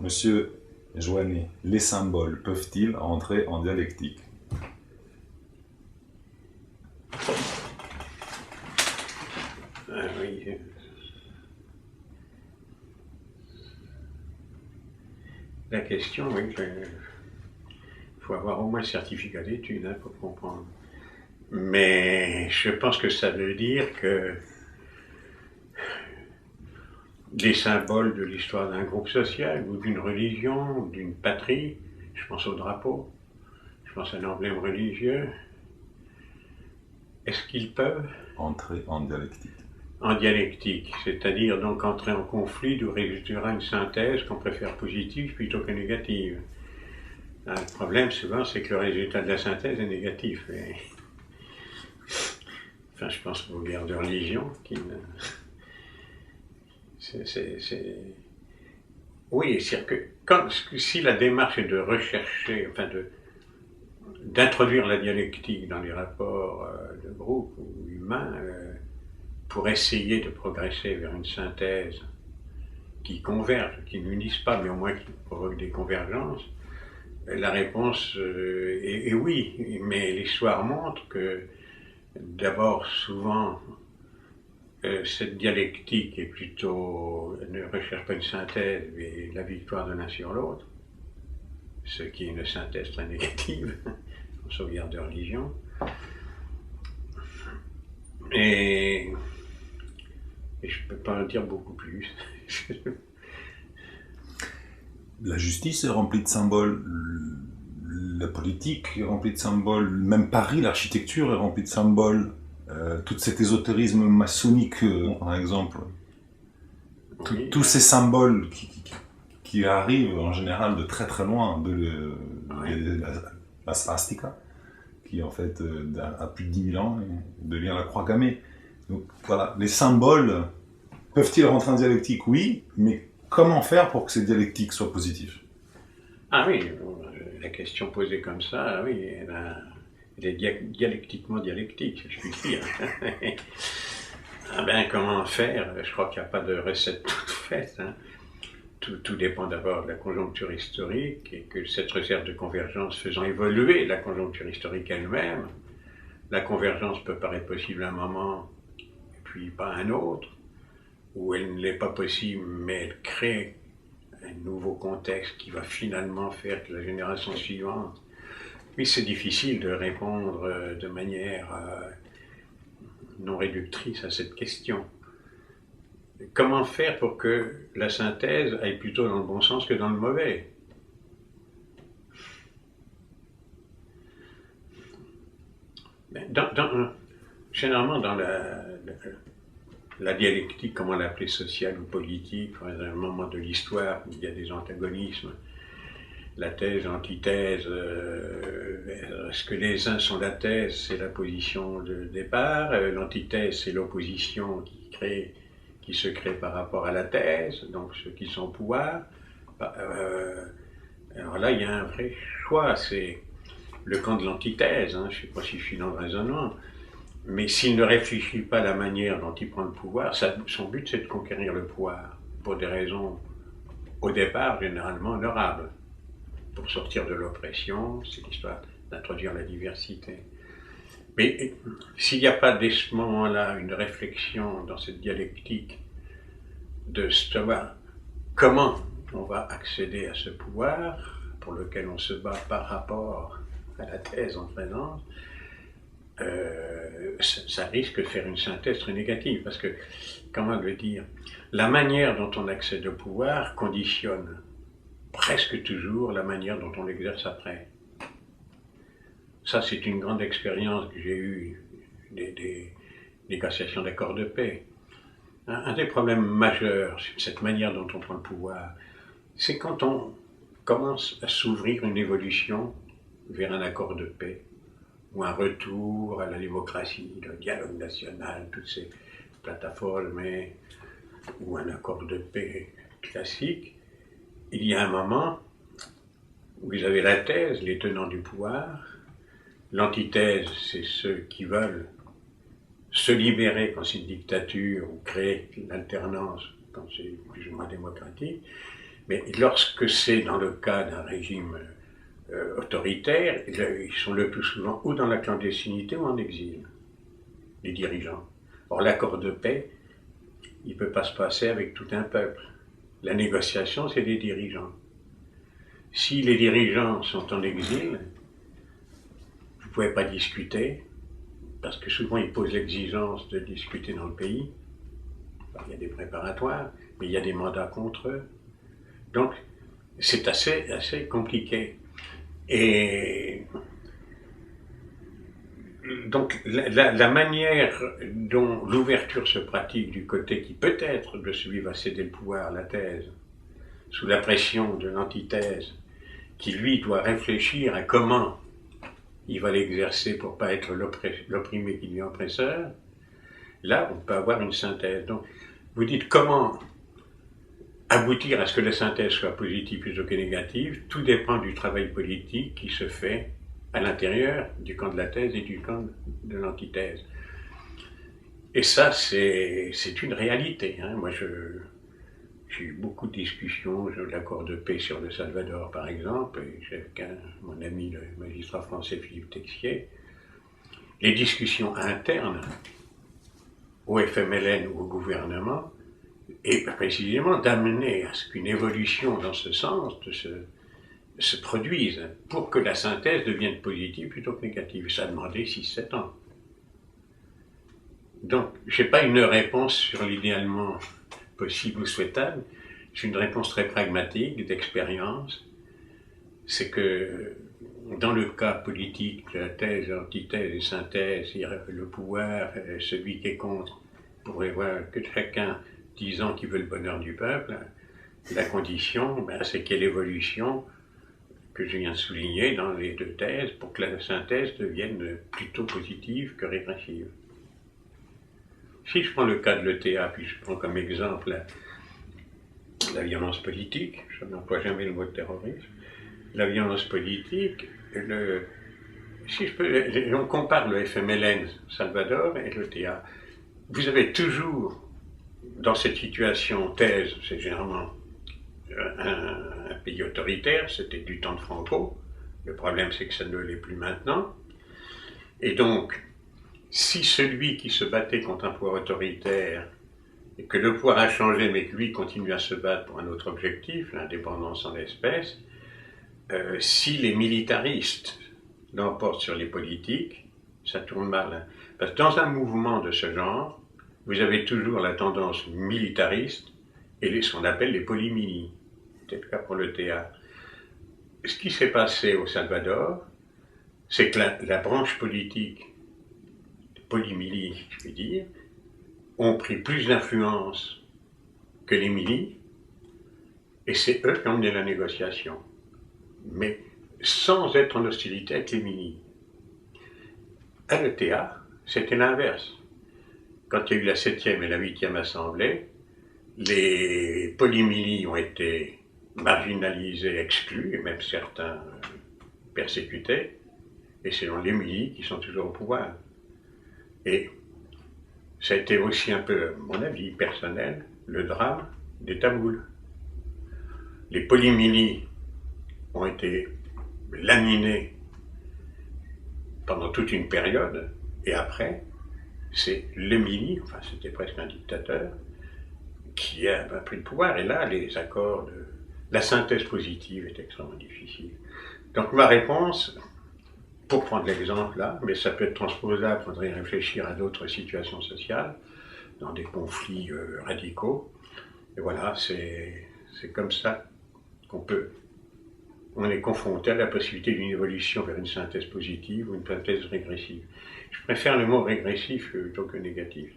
Monsieur Joannet, les symboles peuvent-ils entrer en dialectique? Oui. La question, oui, il faut avoir au moins le certificat d'études pour comprendre. Mais je pense que ça veut dire que les symboles de l'histoire d'un groupe social ou d'une religion ou d'une patrie, je pense au drapeau, je pense à un emblème religieux, est-ce qu'ils peuvent Entrer en dialectique. en dialectique, c'est-à-dire donc entrer en conflit d'où résultera une synthèse qu'on préfère positive plutôt que négative. Le problème souvent c'est que le résultat de la synthèse est négatif. Et... Enfin, je pense aux guerres de religion qui Oui, c'est-à-dire que si la démarche est de rechercher, enfin d'introduire la dialectique dans les rapports de groupe ou humains pour essayer de progresser vers une synthèse qui converge, qui n'unisse pas, mais au moins qui provoque des convergences, la réponse est oui, mais l'histoire montre que d'abord, souvent, cette dialectique est plutôt, ne recherche pas une synthèse, mais la victoire de l'un sur l'autre, ce qui est une synthèse très négative, en sauvegarde de religion. Et je ne peux pas en dire beaucoup plus. La justice est remplie de symboles, la politique est remplie de symboles, même Paris, l'architecture est remplie de symboles, tout cet ésotérisme maçonnique, par exemple. Oui, Tous ces symboles qui arrivent en général de très très loin, la swastika, qui en fait a plus de 10 000 ans, devient la croix gammée. Donc voilà, les symboles peuvent-ils rentrer en dialectique? Oui, mais comment faire pour que ces dialectiques soient positifs? Ah oui, la question posée comme ça, oui, elle est dialectiquement dialectique, si je puis dire. Ah ben, comment faire? Je crois qu'il n'y a pas de recette toute faite. Hein. Tout dépend d'abord de la conjoncture historique et que cette réserve de convergence faisant évoluer la conjoncture historique elle-même, la convergence peut paraître possible à un moment et puis pas à un autre, où elle ne l'est pas possible mais elle crée un nouveau contexte qui va finalement faire que la génération suivante. Oui, c'est difficile de répondre de manière non réductrice à cette question. Comment faire pour que la synthèse aille plutôt dans le bon sens que dans le mauvais? Généralement, dans la dialectique, comment l'appeler, sociale ou politique, à un moment de l'histoire où il y a des antagonismes, la thèse, l'antithèse, est-ce que les uns sont la thèse, c'est la position de départ, l'antithèse, c'est l'opposition qui se crée par rapport à la thèse, donc ceux qui sont au pouvoir. Alors là, il y a un vrai choix, c'est le camp de l'antithèse, je ne sais pas si je suis dans le raisonnement, mais s'il ne réfléchit pas à la manière dont il prend le pouvoir, son but c'est de conquérir le pouvoir, pour des raisons au départ généralement honorables. Pour sortir de l'oppression, c'est l'histoire d'introduire la diversité. Mais s'il n'y a pas dès ce moment-là une réflexion dans cette dialectique de savoir comment on va accéder à ce pouvoir pour lequel on se bat par rapport à la thèse en présence, ça risque de faire une synthèse très négative, parce que, comment le dire, la manière dont on accède au pouvoir conditionne presque toujours la manière dont on l'exerce après. Ça, c'est une grande expérience que j'ai eue des négociations d'accords de paix. Un des problèmes majeurs, cette manière dont on prend le pouvoir, c'est quand on commence à s'ouvrir une évolution vers un accord de paix, ou un retour à la démocratie, le dialogue national, toutes ces plateformes, ou un accord de paix classique. Il y a un moment où vous avez la thèse, les tenants du pouvoir, l'antithèse, c'est ceux qui veulent se libérer quand c'est une dictature ou créer l'alternance quand c'est plus ou moins démocratique, Mais lorsque c'est dans le cas d'un régime autoritaire, ils sont le plus souvent ou dans la clandestinité ou en exil, les dirigeants. Or, l'accord de paix, il ne peut pas se passer avec tout un peuple. La négociation, c'est des dirigeants. Si les dirigeants sont en exil, vous ne pouvez pas discuter, parce que souvent ils posent l'exigence de discuter dans le pays. Alors, il y a des préparatoires, mais il y a des mandats contre eux. Donc, c'est assez compliqué. Et donc, la manière dont l'ouverture se pratique du côté qui peut-être de celui va céder le pouvoir à la thèse, sous la pression de l'antithèse, qui lui doit réfléchir à comment il va l'exercer pour ne pas être l'opprimé qui devient oppresseur, là, on peut avoir une synthèse. Donc, vous dites comment aboutir à ce que la synthèse soit positive plutôt que négative, tout dépend du travail politique qui se fait à l'intérieur du camp de la thèse et du camp de l'antithèse. Et ça, c'est une réalité. Hein. Moi, j'ai eu beaucoup de discussions sur l'accord de paix sur le Salvador, par exemple, et avec mon ami le magistrat français Philippe Texier. Les discussions internes au FMLN ou au gouvernement, et précisément d'amener à ce qu'une évolution dans ce sens se produise pour que la synthèse devienne positive plutôt que négative. Ça a demandé 6-7 ans. Donc, je n'ai pas une réponse sur l'idéalement possible ou souhaitable. C'est une réponse très pragmatique, d'expérience. C'est que dans le cas politique, la thèse, l'antithèse et synthèse, le pouvoir, celui qui est contre, pourrait voir que chacun disant qu'il veut le bonheur du peuple, la condition, c'est qu'il y ait l'évolution que je viens de souligner dans les deux thèses pour que la synthèse devienne plutôt positive que régressive. Si je prends le cas de l'ETA, puis je prends comme exemple la violence politique, je n'emploie jamais le mot de terrorisme, la violence politique, si je peux, on compare le FMLN Salvador et l'ETA. Vous avez toujours, dans cette situation, thèse, c'est généralement un pays autoritaire, c'était du temps de Franco, le problème c'est que ça ne l'est plus maintenant, et donc, si celui qui se battait contre un pouvoir autoritaire, et que le pouvoir a changé, mais que lui continue à se battre pour un autre objectif, l'indépendance en espèces, si les militaristes l'emportent sur les politiques, ça tourne mal. Hein. Parce que dans un mouvement de ce genre, vous avez toujours la tendance militariste et ce qu'on appelle les polymilis. C'est le cas pour le théâtre. Ce qui s'est passé au Salvador, c'est que la branche politique, les polymilis, je vais dire, ont pris plus d'influence que les milis, et c'est eux qui ont mené la négociation. Mais sans être en hostilité avec les milis. À l'ETA, c'était l'inverse. Quand il y a eu la 7e et la 8e assemblée, les polymilis ont été marginalisés, exclus, et même certains persécutés, et c'est les milis qui sont toujours au pouvoir. Et ça a été aussi un peu, à mon avis personnel, le drame des Tamouls. Les polymilis ont été laminés pendant toute une période, et après, c'est le mili, enfin c'était presque un dictateur, qui a pris le pouvoir, et là, les accords, la synthèse positive est extrêmement difficile. Donc ma réponse, pour prendre l'exemple là, mais ça peut être transposable, il faudrait réfléchir à d'autres situations sociales, dans des conflits radicaux, et voilà, c'est comme ça on est confronté à la possibilité d'une évolution vers une synthèse positive ou une synthèse régressive. Je préfère le mot régressif plutôt que négatif.